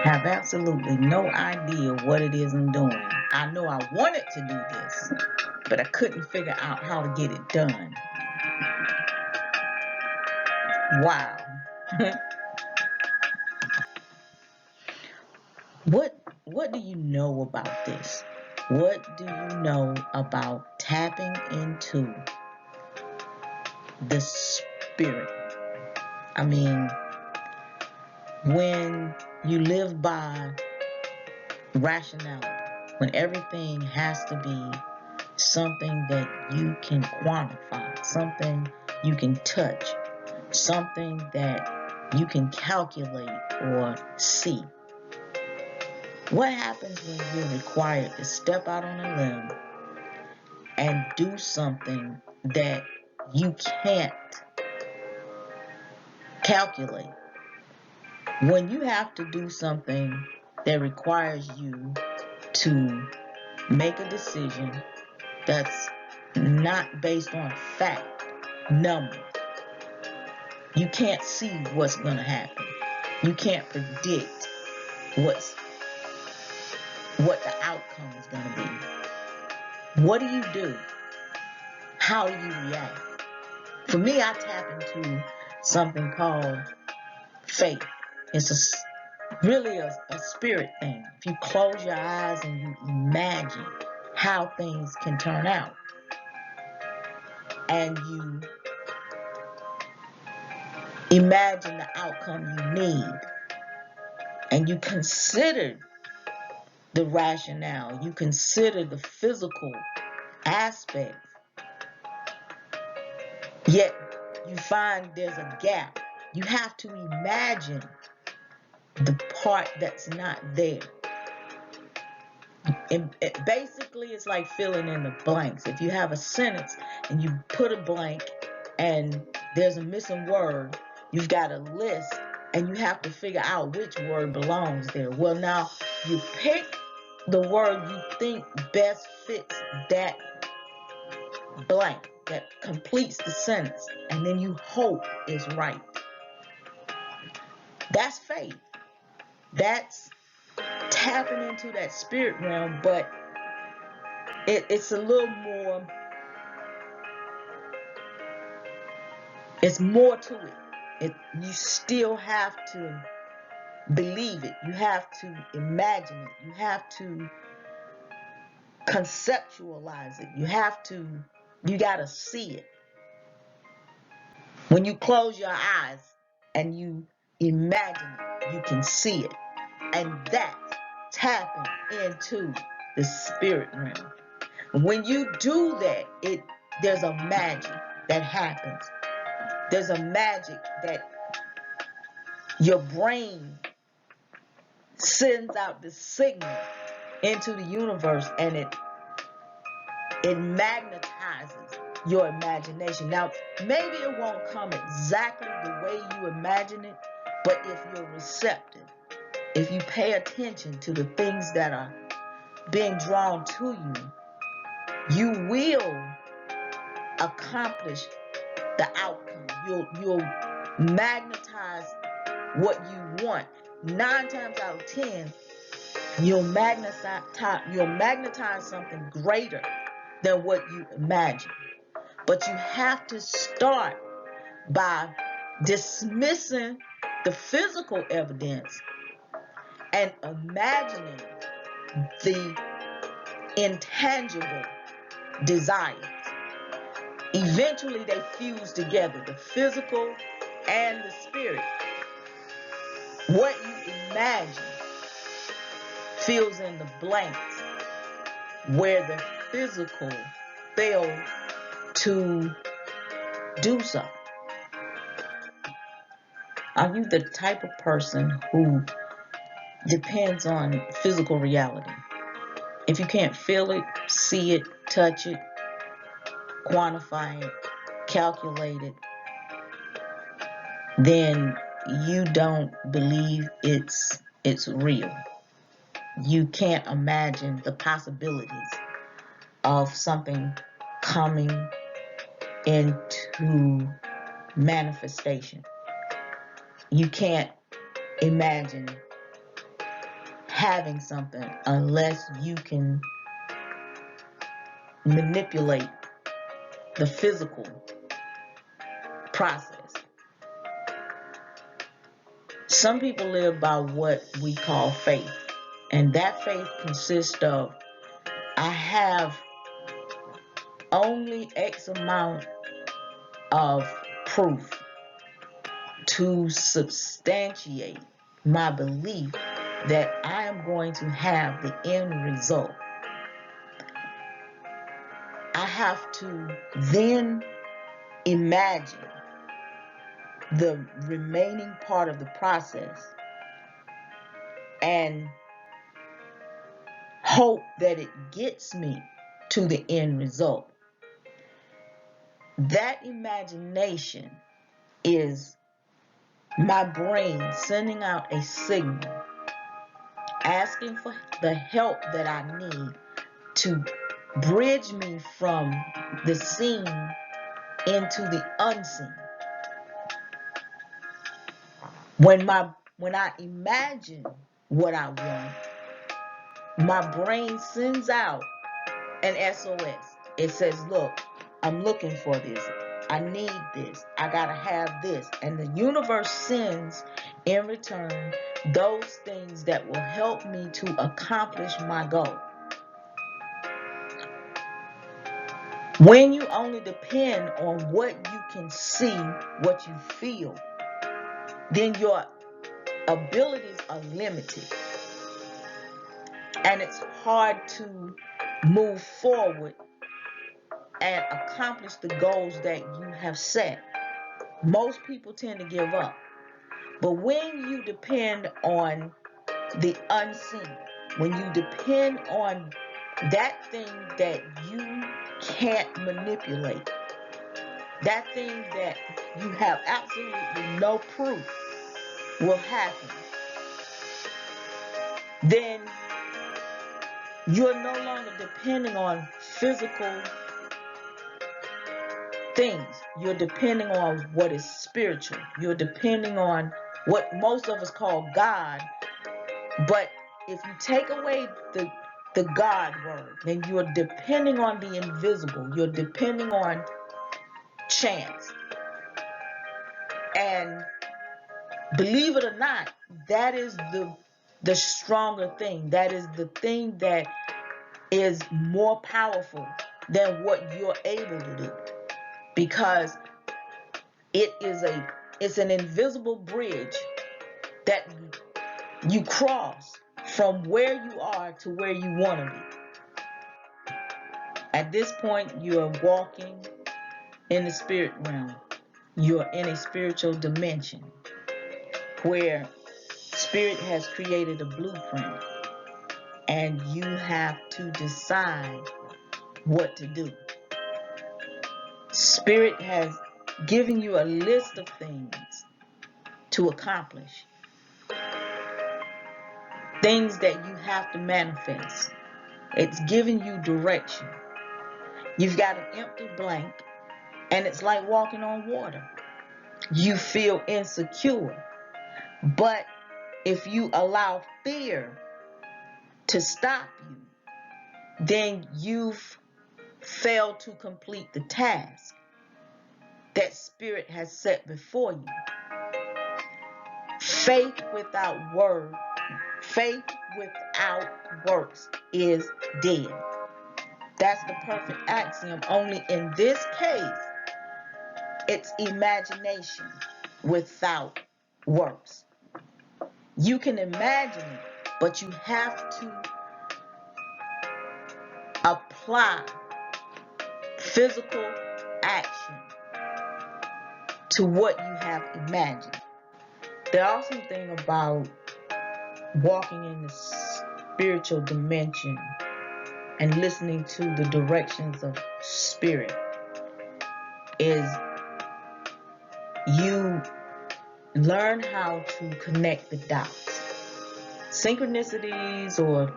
Have absolutely no idea what it is I'm doing. I know I wanted to do this, but I couldn't figure out how to get it done. Wow. What do you know about this? What do you know about tapping into the spirit? I mean, when you live by rationality, when everything has to be something that you can quantify, something you can touch, something that you can calculate or see. What happens when you're required to step out on a limb and do something that you can't calculate? When you have to do something that requires you to make a decision that's not based on fact, numbers, you can't see what's going to happen. You can't predict what the outcome is going to be. What do you do? How do you react? For me, I tap into something called faith. It's really a spirit thing. If you close your eyes and you imagine how things can turn out, and you imagine the outcome you need, and you consider the rationale, you consider the physical aspects, yet you find there's a gap. You have to imagine the part that's not there. Basically, it's like filling in the blanks. If you have a sentence and you put a blank and there's a missing word, you've got a list and you have to figure out which word belongs there. Well, now you pick the word you think best fits that blank that completes the sentence, and then you hope it's right. That's faith. That's tapping into that spirit realm, but it's a little more, it's more to it. You still have to believe it. You have to imagine it. You have to conceptualize it. You gotta see it. When you close your eyes and you imagine it, you can see it. And that's tapping into the spirit realm. When you do that, there's a magic that happens. There's a magic that your brain sends out the signal into the universe, and it magnetizes your imagination. Now, maybe it won't come exactly the way you imagine it, but if you're receptive, if you pay attention to the things that are being drawn to you, you will accomplish the outcome. You'll magnetize what you want. 9 times out of 10, you'll magnetize something greater than what you imagine. But you have to start by dismissing the physical evidence and imagining the intangible desires. Eventually they fuse together, the physical and the spirit. What you imagine fills in the blanks where the physical failed to do so. Are you the type of person who depends on physical reality? If you can't feel it, see it, touch it, quantify it, calculate it, then you don't believe it's real. You can't imagine the possibilities of something coming into manifestation. You can't imagine having something unless you can manipulate the physical process. Some people live by what we call faith, and that faith consists of, I have only X amount of proof to substantiate my belief that I am going to have the end result. I have to then imagine the remaining part of the process and hope that it gets me to the end result. That imagination is my brain sending out a signal, asking for the help that I need to bridge me from the seen into the unseen. When I imagine what I want, my brain sends out an SOS. It says, look, I'm looking for this. I need this. I gotta have this. And the universe sends in return those things that will help me to accomplish my goal. When you only depend on what you can see, what you feel, then your abilities are limited. And it's hard to move forward and accomplish the goals that you have set. Most people tend to give up. But when you depend on the unseen, when you depend on that thing that you can't manipulate, that thing that you have absolutely no proof will happen, then you're no longer depending on physical things. You're depending on what is spiritual. You're depending on what most of us call God. But if you take away the God word, then you're depending on the invisible. You're depending on chance. And believe it or not, that is the stronger thing. That is the thing that is more powerful than what you're able to do. Because it's an invisible bridge that you cross from where you are to where you want to be. At this point, you're walking in the spirit realm. You're in a spiritual dimension where spirit has created a blueprint, and you have to decide what to do. Spirit has given you a list of things to accomplish, things that you have to manifest. It's giving you direction. You've got an empty blank, and it's like walking on water. You feel insecure, but if you allow fear to stop you, then you've failed to complete the task that spirit has set before you. Faith without works is dead. That's the perfect axiom. Only in this case, it's imagination without works. You can imagine it, but you have to apply physical action to what you have imagined. The awesome thing about walking in the spiritual dimension and listening to the directions of spirit is you learn how to connect the dots. Synchronicities or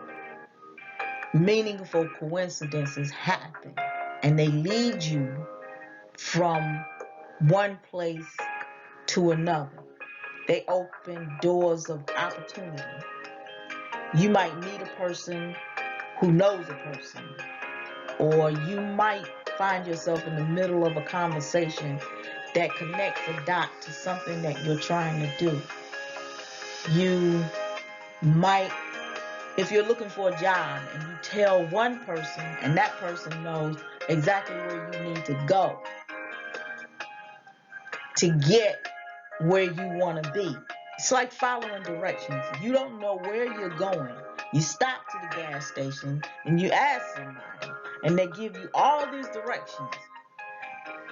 meaningful coincidences happen, and they lead you from one place to another. They open doors of opportunity. You might meet a person who knows a person, or you might find yourself in the middle of a conversation that connects a dot to something that you're trying to do. You might, if you're looking for a job and you tell one person and that person knows exactly where you need to go to get where you want to be. It's like following directions. You don't know where you're going. You stop to the gas station and you ask somebody and they give you all these directions.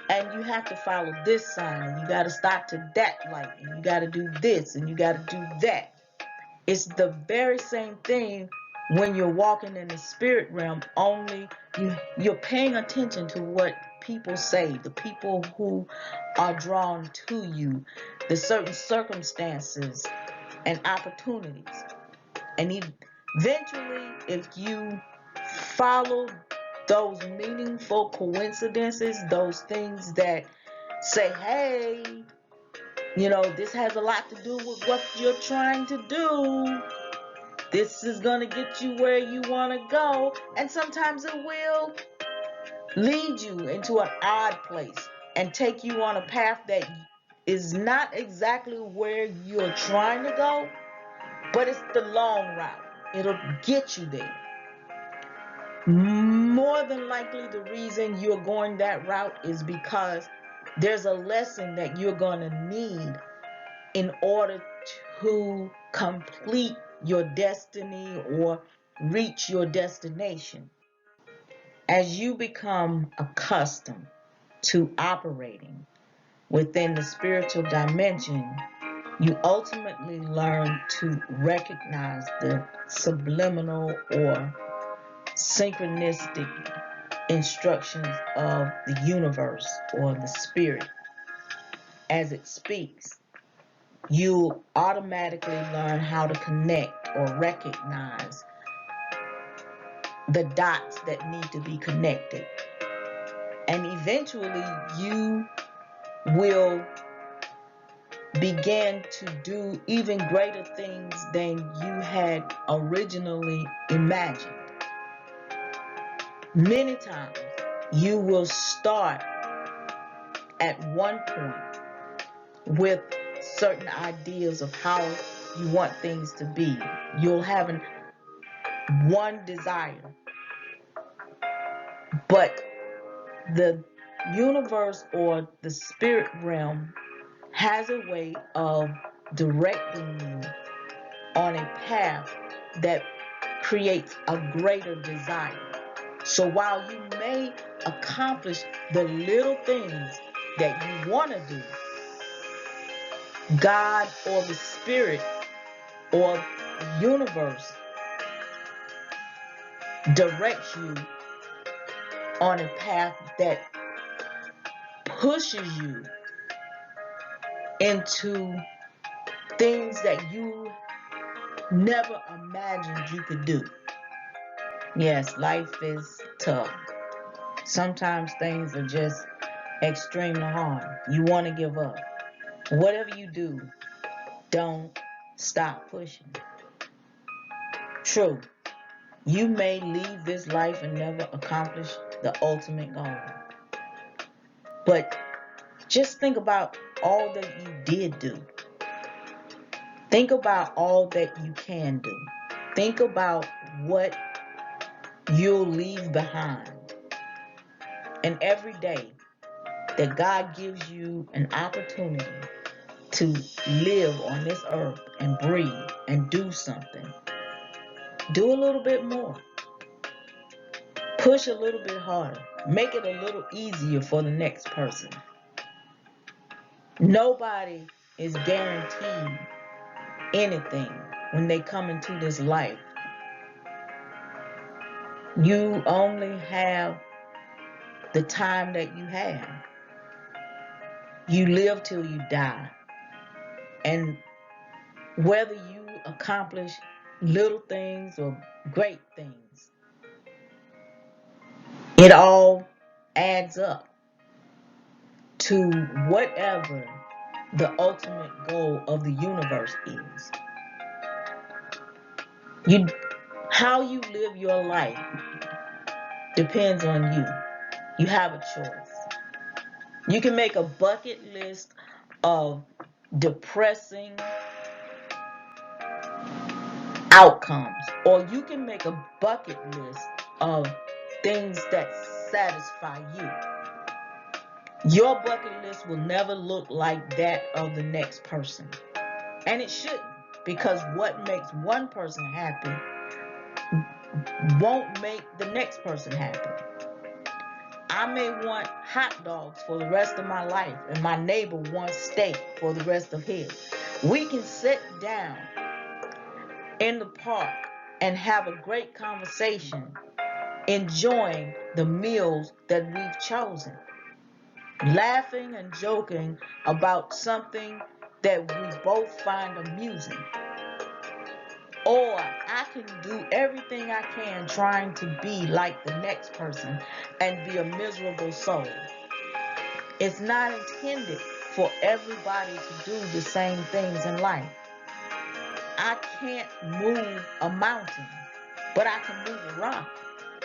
And you have to follow this sign and you got to stop to that light and you got to do this and you got to do that. It's the very same thing when you're walking in the spirit realm, only you're paying attention to what people say, the people who are drawn to you, the certain circumstances and opportunities. And eventually, if you follow those meaningful coincidences, those things that say, hey, this has a lot to do with what you're trying to do. This is going to get you where you want to go. And sometimes it will lead you into an odd place and take you on a path that is not exactly where you're trying to go, but it's the long route. It'll get you there. More than likely, the reason you're going that route is because there's a lesson that you're going to need in order to complete your destiny or reach your destination. As you become accustomed to operating within the spiritual dimension, you ultimately learn to recognize the subliminal or synchronistic instructions of the universe or the spirit as it speaks. You automatically learn how to connect or recognize the dots that need to be connected. And eventually you will begin to do even greater things than you had originally imagined. Many times you will start at one point with certain ideas of how you want things to be. You'll have one desire, but the universe or the spirit realm has a way of directing you on a path that creates a greater desire. So while you may accomplish the little things that you want to do, God or the spirit or the universe directs you on a path that pushes you into things that you never imagined you could do. Yes, life is tough. Sometimes things are just extremely hard. You want to give up. Whatever you do, don't stop pushing. True, you may leave this life and never accomplish the ultimate goal. But just think about all that you did do. Think about all that you can do. Think about what you'll leave behind. And every day that God gives you an opportunity to live on this earth and breathe and do something, do a little bit more. Push a little bit harder. Make it a little easier for the next person. Nobody is guaranteed anything when they come into this life. You only have the time that you have. You live till you die. And whether you accomplish little things or great things, it all adds up to whatever the ultimate goal of the universe is. How you live your life depends on you. You have a choice. You can make a bucket list of depressing outcomes, or you can make a bucket list of things that satisfy you. Your bucket list will never look like that of the next person. And it shouldn't, because what makes one person happy won't make the next person happy. I may want hot dogs for the rest of my life, and my neighbor wants steak for the rest of his. We can sit down in the park and have a great conversation, enjoying the meals that we've chosen, laughing and joking about something that we both find amusing. Or I can do everything I can trying to be like the next person and be a miserable soul. It's not intended for everybody to do the same things in life. I can't move a mountain, but I can move a rock.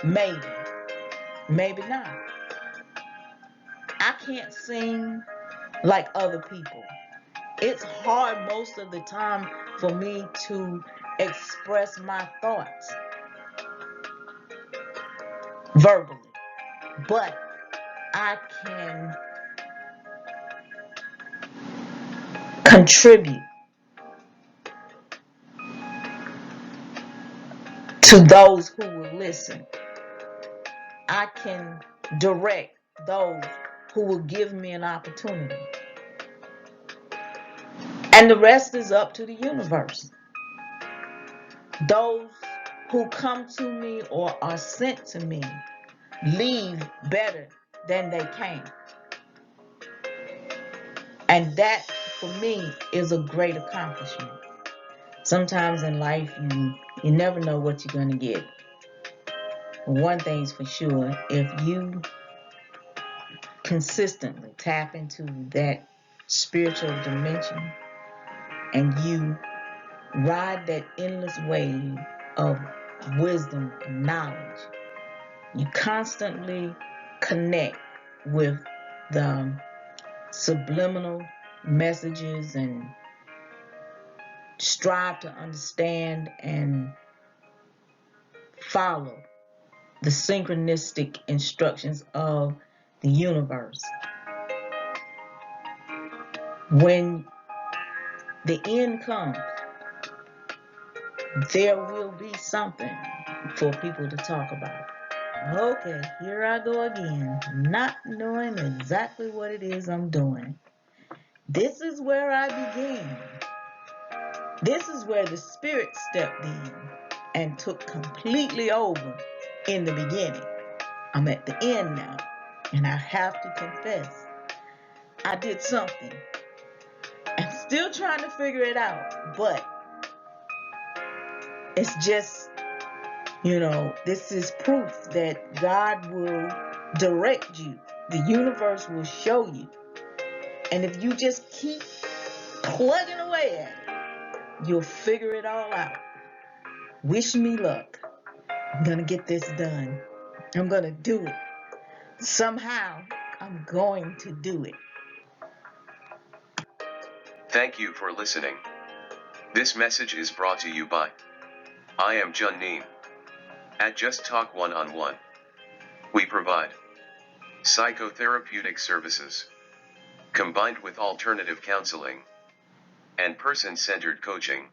Maybe. Maybe not. I can't sing like other people. It's hard most of the time for me to express my thoughts verbally, but I can contribute to those who will listen. I can direct those who will give me an opportunity. And the rest is up to the universe. Those who come to me or are sent to me leave better than they came. And that, for me, is a great accomplishment. Sometimes in life, you never know what you're going to get. One thing's for sure, if you consistently tap into that spiritual dimension and you ride that endless wave of wisdom and knowledge, you constantly connect with the subliminal messages and strive to understand and follow the synchronistic instructions of the universe. When the end comes, there will be something for people to talk about. Okay, here I go again, not knowing exactly what it is I'm doing. This is where I began. This is where the spirit stepped in and took completely over in the beginning. I'm at the end now, and I have to confess, I did something. I'm still trying to figure it out, but it's just, this is proof that God will direct you. The universe will show you. And if you just keep plugging away at it, you'll figure it all out. Wish me luck. I'm going to get this done. I'm going to do it. Somehow, I'm going to do it. Thank you for listening. This message is brought to you by I am Jun Neem. At Just Talk One-on-One, we provide psychotherapeutic services combined with alternative counseling and person-centered coaching.